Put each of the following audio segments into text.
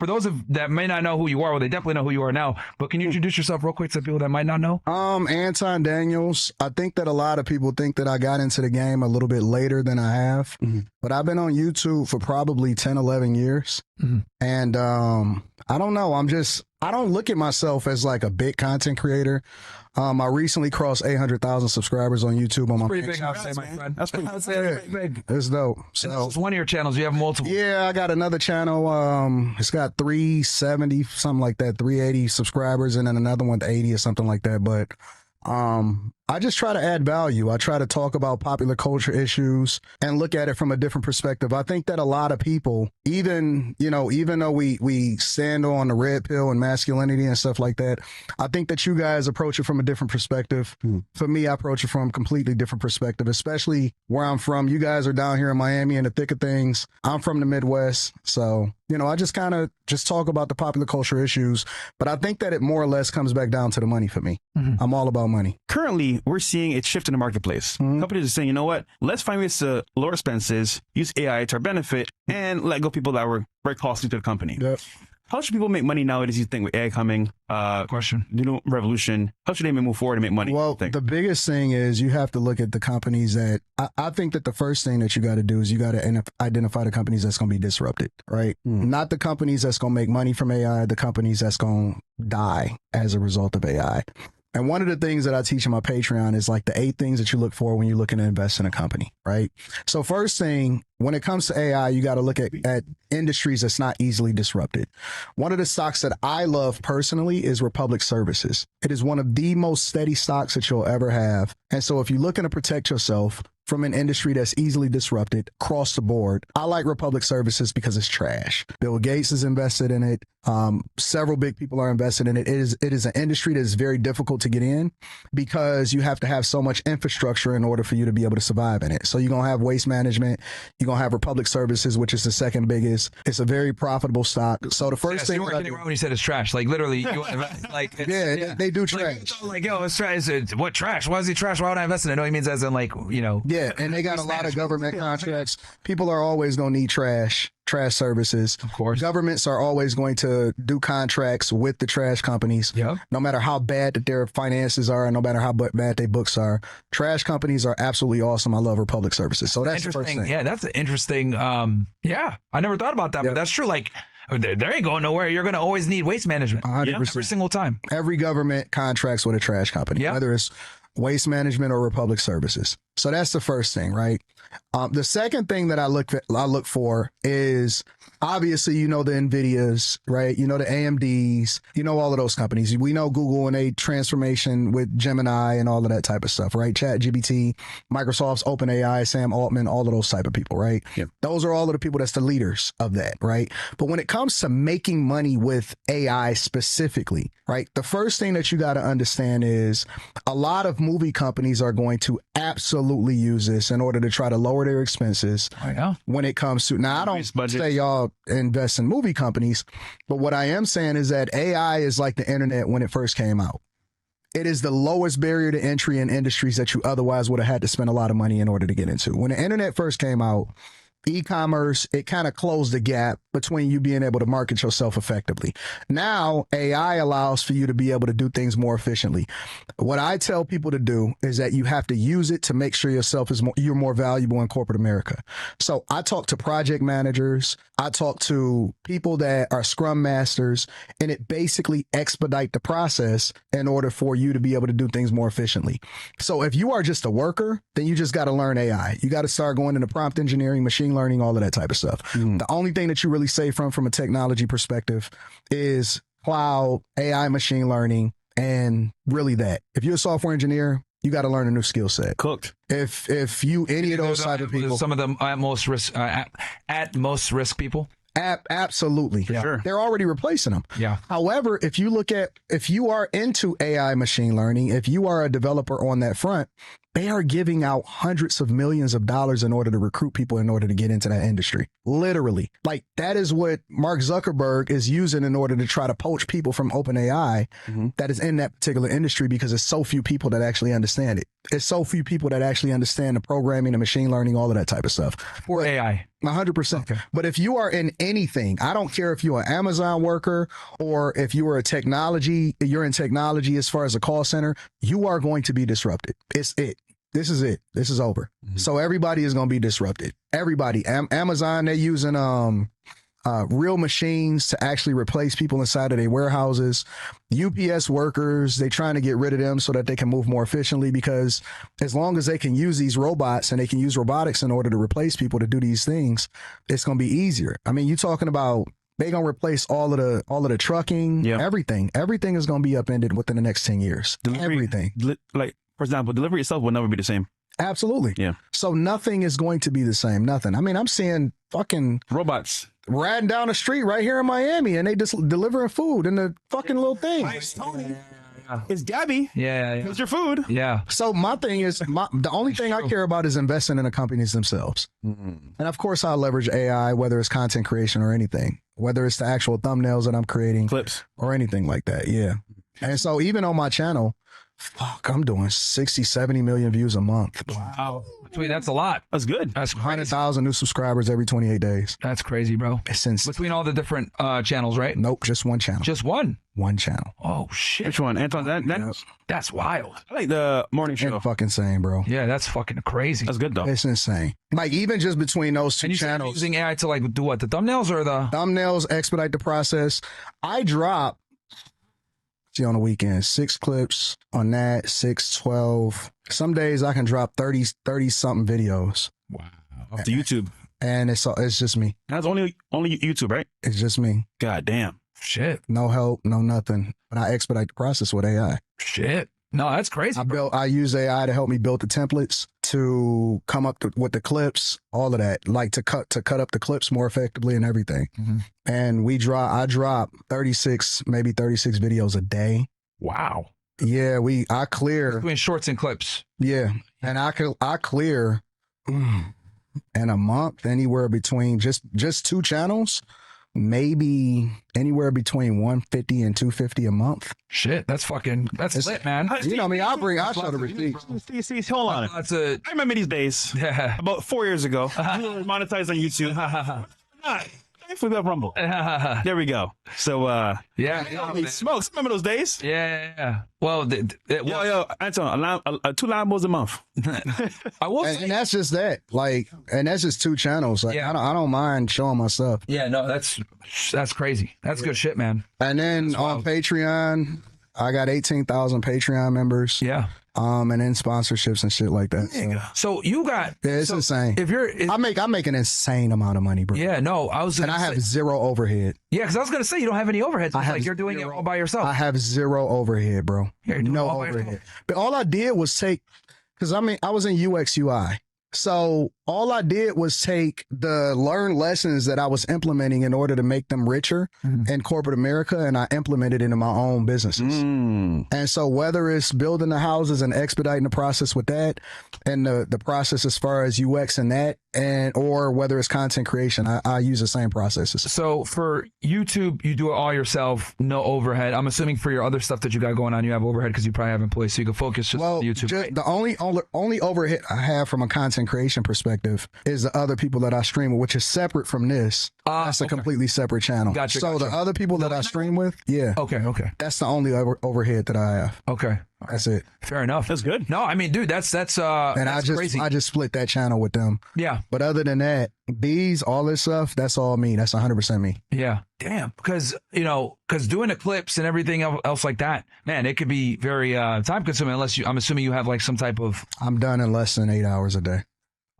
for those that may not know who you are, well, they definitely know who you are now, but can you introduce yourself real quick to people that might not know? Anton Daniels. I think that a lot of people think that I got into the game a little bit later than I have, but I've been on YouTube for probably 10, 11 years. And I don't know. I don't look at myself as like a big content creator. I recently crossed 800,000 subscribers on YouTube. On my Pretty big, I would say, my friend. That's pretty, pretty big. It's dope. So It's one of your channels. You have multiple. yeah, I got another channel. It's got 370, something like that, 380 subscribers, and then another one with 80 or something like that. But I just try to add value. I try to talk about popular culture issues and look at it from a different perspective. I think that a lot of people, even though we stand on the red pill and masculinity and stuff like that, I think that you guys approach it from a different perspective. For me, I approach it from a completely different perspective, especially where I'm from. You guys are down here in Miami in the thick of things. I'm from the Midwest. So, I just kind of talk about the popular culture issues, but I think that it more or less comes back down to the money for me. I'm all about money. Currently, we're seeing a shift in the marketplace. Companies are saying, you know what? Let's find ways to lower expenses, use AI to our benefit, and let go people that were very costly to the company. Yep. How should people make money nowadays, you think, with AI coming? New revolution. How should they move forward and make money? Well, the biggest thing is you have to look at the companies that, I think that the first thing that you got to do is you got to identify the companies that's going to be disrupted, right? Not the companies that's going to make money from AI, the companies that's going to die as a result of AI. And one of the things that I teach in my Patreon is like the 8 things that you look for when you're looking to invest in a company, right? So first thing, when it comes to AI, you got to look at industries that's not easily disrupted. One of the stocks that I love personally is Republic Services. It is one of the most steady stocks that you'll ever have. And so if you're looking to protect yourself from an industry that's easily disrupted across the board, I like Republic Services because it's trash. Bill Gates is invested in it. Several big people are invested in it. It is an industry that is very difficult to get in because you have to have so much infrastructure in order for you to be able to survive in it. So you're going to have waste management. You're going to have Republic Services, which is the second biggest. It's a very profitable stock. So the first thing, you weren't getting wrong when you said it's trash. Like literally, like they do trash. Like yo, it's trash. What trash? Why is it trash? Why would I invest in it? No, he means as in like Yeah, and they got a lot of government contracts. People are always going to need trash services. Of course. Governments are always going to do contracts with the trash companies. Yeah. No matter how bad that their finances are, and no matter how bad their books are, trash companies are absolutely awesome. I love Republic Services. So that's the first thing. Yeah, that's interesting. Yeah, I never thought about that, but that's true. Like, there ain't going nowhere. You're going to always need waste management 100%. Every single time. Every government contracts with a trash company, whether it's waste management or Republic Services. So that's the first thing, right? The second thing that I look for is obviously, the NVIDIAs, right? The AMDs, all of those companies. We know Google and a transformation with Gemini and all of that type of stuff, right? ChatGPT, Microsoft's OpenAI, Sam Altman, all of those type of people, right? Yep. Those are all of the people that's the leaders of that, right? But when it comes to making money with AI specifically, right? The first thing that you got to understand is a lot of movie companies are going to absolutely use this in order to try to lower their expenses. When it comes to, now I don't say y'all invest in movie companies, but what I am saying is that AI is like the internet when it first came out. It is the lowest barrier to entry in industries that you otherwise would have had to spend a lot of money in order to get into. When the internet first came out, e-commerce, it kind of closed the gap between you being able to market yourself effectively. Now, AI allows for you to be able to do things more efficiently. What I tell people to do is that you have to use it to make sure you're more valuable in corporate America. So I talk to project managers, I talk to people that are scrum masters, and it basically expedite the process in order for you to be able to do things more efficiently. So if you are just a worker, then you just got to learn AI. You got to start going into prompt engineering, machine learning, all of that type of stuff. The only thing that you really save from a technology perspective is cloud, AI, machine learning, and really that. If you're a software engineer, you got to learn a new skill set. Cooked. If you any of those type of people, some of them at most risk people. Absolutely. Yeah. Sure. They're already replacing them. Yeah. However, if you are into AI machine learning, if you are a developer on that front, They are giving out hundreds of millions of dollars in order to recruit people in order to get into that industry. Literally. Like, that is what Mark Zuckerberg is using in order to try to poach people from OpenAI that is in that particular industry, because there's so few people that actually understand it. It's so few people that actually understand the programming, the machine learning, all of that type of stuff. For AI. 100%. Okay. But if you are in anything, I don't care if you're an Amazon worker or if you are you're in technology as far as a call center, you are going to be disrupted. It's it. This is it. This is over. So everybody is going to be disrupted. Everybody. Amazon, they're using real machines to actually replace people inside of their warehouses. UPS workers, they trying to get rid of them so that they can move more efficiently, because as long as they can use these robots and they can use robotics in order to replace people to do these things, it's going to be easier. I mean, you're talking about they're going to replace all of the trucking, everything. Everything is going to be upended within the next 10 years. Everything. Like, for example, delivery itself will never be the same. Absolutely. Yeah. So nothing is going to be the same. Nothing. I mean, I'm seeing fucking robots riding down the street right here in Miami, and they just delivering food in the fucking little thing. Nice, Tony. It's Gabby. Yeah. It's your food. Yeah. So my thing is, the only thing I care about is investing in the companies themselves. And of course, I leverage AI, whether it's content creation or anything, whether it's the actual thumbnails that I'm creating, clips, or anything like that. Yeah. And so even on my channel, I'm doing 60, 70 million views a month. Wow. That's a lot. That's good. That's 100,000 new subscribers every 28 days. That's crazy, bro. It's insane. Between all the different channels, right? Nope, just one channel. Just one? One channel. Oh, shit. Which one? Anton? That's wild. I like the morning show. It's fucking insane, bro. Yeah, that's fucking crazy. That's good, though. It's insane. Like, even just between those two and you channels. Using AI to, like, do what? The thumbnails or the... Thumbnails, expedite the process. I drop... on the weekend, 6 clips on that, 6, 12. Some days I can drop 30 something videos. Wow. Off to YouTube. And it's just me. That's only YouTube, right? It's just me. God damn. Shit. No help, no nothing. But I expedite the process with AI. Shit. No, that's crazy. I use AI to help me build the templates, to come up with the clips, all of that, like to cut up the clips more effectively and everything. And I drop 36 videos a day. Wow. Yeah, I clear between shorts and clips. Yeah, and I clear in a month anywhere between just 2 channels, maybe anywhere between 150 and 250 a month. Shit, that's lit, man. You know me, I'll show the receipts. See, hold on. I remember these days. Yeah. About 4 years ago. We were monetized on YouTube. Flip up Rumble. There we go. So, smokes. Remember those days? Yeah. Well, yo, Anton, 2 Lambos a month. I will, and that's just that. Like, and that's just 2 channels. Like, I don't mind showing my stuff. Yeah, no, that's crazy. That's good shit, man. And then on Patreon, I got 18,000 Patreon members. Yeah. And then sponsorships and shit like that. So you got it's insane. I make an insane amount of money, bro. Yeah, no, I have 0 overhead. Yeah, because I was gonna say you don't have any overheads. Like you're doing it all by yourself. I have 0 overhead, bro. No overhead. But all I did was because I was in UX UI. So all I did was take the learned lessons that I was implementing in order to make them richer in corporate America, and I implemented it into my own businesses. And so whether it's building the houses and expediting the process with that, and the process as far as UX and that, or whether it's content creation, I use the same processes. So for YouTube, you do it all yourself, no overhead. I'm assuming for your other stuff that you got going on, you have overhead because you probably have employees, so you can focus just on YouTube. Right? The only overhead I have from a content creation perspective is the other people that I stream with, which is separate from this. That's a completely separate channel. Gotcha. The other people that I stream with, Okay. that's the only overhead that I have. Okay. That's it. Fair enough. That's good. No, I mean, dude, that's crazy. I just split that channel with them. Yeah. But other than that, all this stuff, that's all me. That's 100% me. Yeah. Damn. Because doing the clips and everything else like that, man, it could be very time consuming I'm assuming you have like some type of. I'm done in less than 8 hours a day.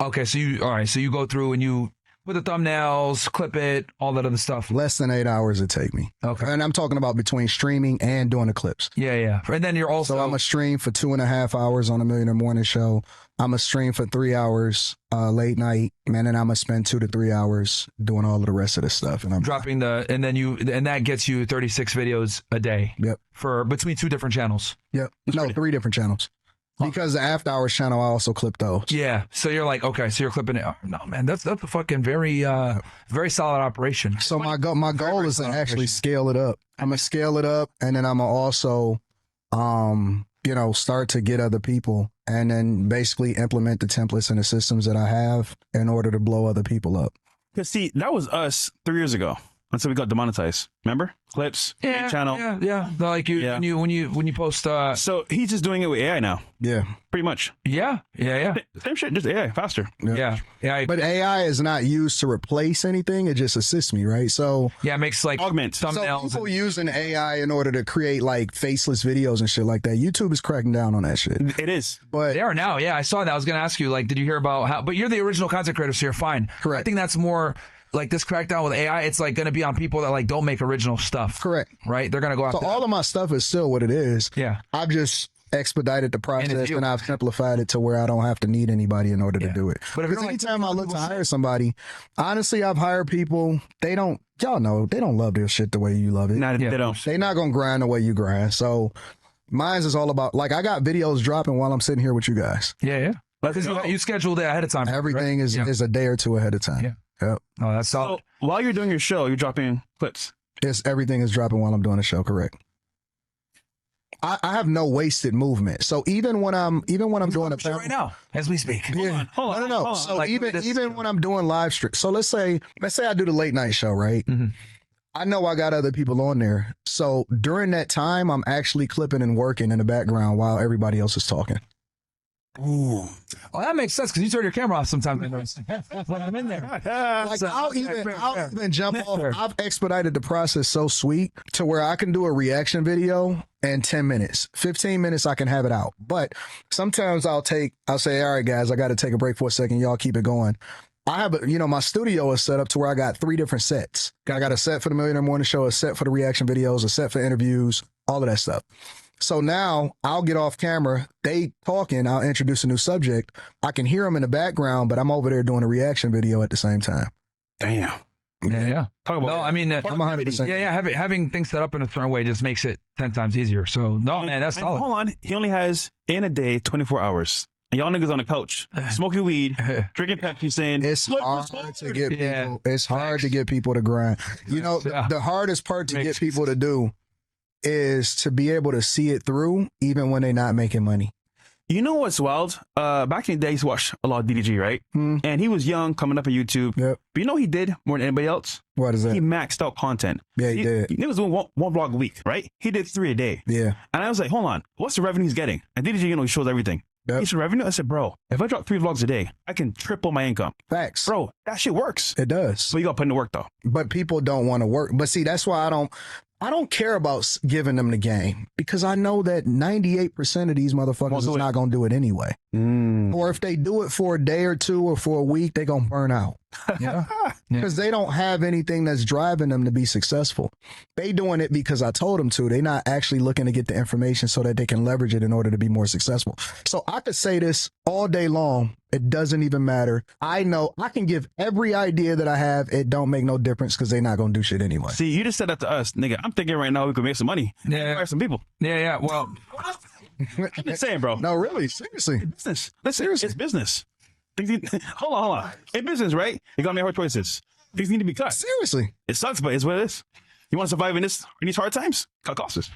Okay. So you go through and you put the thumbnails, clip it, all that other stuff. Less than 8 hours it take me. Okay. And I'm talking about between streaming and doing the clips. Yeah. And then you're also. So I'm a stream for 2.5 hours on the Millionaire Morning Show. I'm a stream for 3 hours late night, man, and I'm gonna spend 2 to 3 hours doing all of the rest of the stuff. And I'm dropping and that gets you 36 videos a day. Yep. For between 2 different channels. Yep. No, 3 different channels. Because the after hours channel, I also clip those. Yeah. So you're like, okay, so you're clipping it. Oh, no, man, that's a fucking very solid operation. So my goal is to actually scale it up. I'm gonna scale it up, and then I'm gonna also, start to get other people, and then basically implement the templates and the systems that I have in order to blow other people up. Because see, that was us 3 years ago until we got demonetized. Remember? Clips, channel. Yeah. Like when you post. So he's just doing it with AI now. Yeah. Pretty much. Yeah. Same shit, just AI, faster. Yeah. But AI is not used to replace anything. It just assists me, right? So it makes like augment thumbnails. So people using AI in order to create like faceless videos and shit like that. YouTube is cracking down on that shit. It is. But they are now. Yeah, I saw that. I was going to ask you, like, did you hear about how? But you're the original content creator, so you're fine. Correct. I think that's more. Like this crackdown with AI, it's like going to be on people that like don't make original stuff. Correct. Right? They're going to go after. So all of my stuff is still what it is. Yeah. I've just expedited the process and I've simplified it to where I don't have to need anybody in order to do it. But if it's anytime I look to hire somebody, honestly, I've hired people. Y'all know they don't love their shit the way you love it. They don't. They're not going to grind the way you grind. So mine's is all about, like, I got videos dropping while I'm sitting here with you guys. Yeah. Because you scheduled it ahead of time. Everything is a day or two ahead of time. Yeah. Yep. Oh, that's solid. So while you're doing your show, you're dropping clips. Everything is dropping while I'm doing the show. Correct. I have no wasted movement. So even when I'm doing a show right now as we speak. Yeah. Hold on. No. So like even when I'm doing live stream. So let's say I do the late night show, right? Mm-hmm. I know I got other people on there. So during that time, I'm actually clipping and working in the background while everybody else is talking. Ooh. Oh, that makes sense because you turn your camera off sometimes. When I'm in there. Like I'll even jump off. I've expedited the process so sweet to where I can do a reaction video in 10 minutes. 15 minutes I can have it out. But sometimes I'll say, all right, guys, I got to take a break for a second. Y'all keep it going. I have, my studio is set up to where I got 3 different sets. I got a set for the Millionaire Morning Show, a set for the reaction videos, a set for interviews, all of that stuff. So now I'll get off camera, they talking, I'll introduce a new subject. I can hear them in the background, but I'm over there doing a reaction video at the same time. Damn. Yeah. Talk about I mean, I'm 100%. Yeah. Having things set up in a certain way just makes it 10 times easier. So, no, man, that's solid. Hold on. He only has in a day 24 hours. And y'all niggas on the couch, smoking weed, drinking Pepsi, saying it's hard to get people. It's hard to get people to grind. The hardest part to get people to do is to be able to see it through, even when they're not making money. You know what's wild? Back in the day, I used to watch a lot of DDG, right? And he was young, coming up on YouTube. Yep. But you know what he did more than anybody else? What is that? He maxed out content. Yeah, he did. He was doing one vlog a week, right? He did 3 a day. Yeah. And I was like, hold on, what's the revenue he's getting? And DDG, he shows everything. Yep. He said revenue. I said, bro, if I drop 3 vlogs a day, I can triple my income. Facts. Bro, that shit works. It does. So you got to put in the work, though. But people don't want to work. But see, that's why I don't care about giving them the game, because I know that 98% of these motherfuckers is not going to do it anyway. Or if they do it for a day or 2 or for a week, they going to burn out. Yeah. Because they don't have anything that's driving them to be successful. They doing it because I told them to. They're not actually looking to get the information so that they can leverage it in order to be more successful. So I could say this all day long. It doesn't even matter. I know I can give every idea that I have. It don't make no difference because they're not going to do shit anyway. See, you just said that to us, nigga. I'm thinking right now we could make some money. Yeah. Hire some people. Yeah. Well, I'm just saying, bro. No, really, seriously. Business. Seriously. It's business. Hold on. In business, right? You got to make hard choices. Things need to be cut. Seriously. It sucks, but it's what it is. You want to survive in these hard times? Cut costs.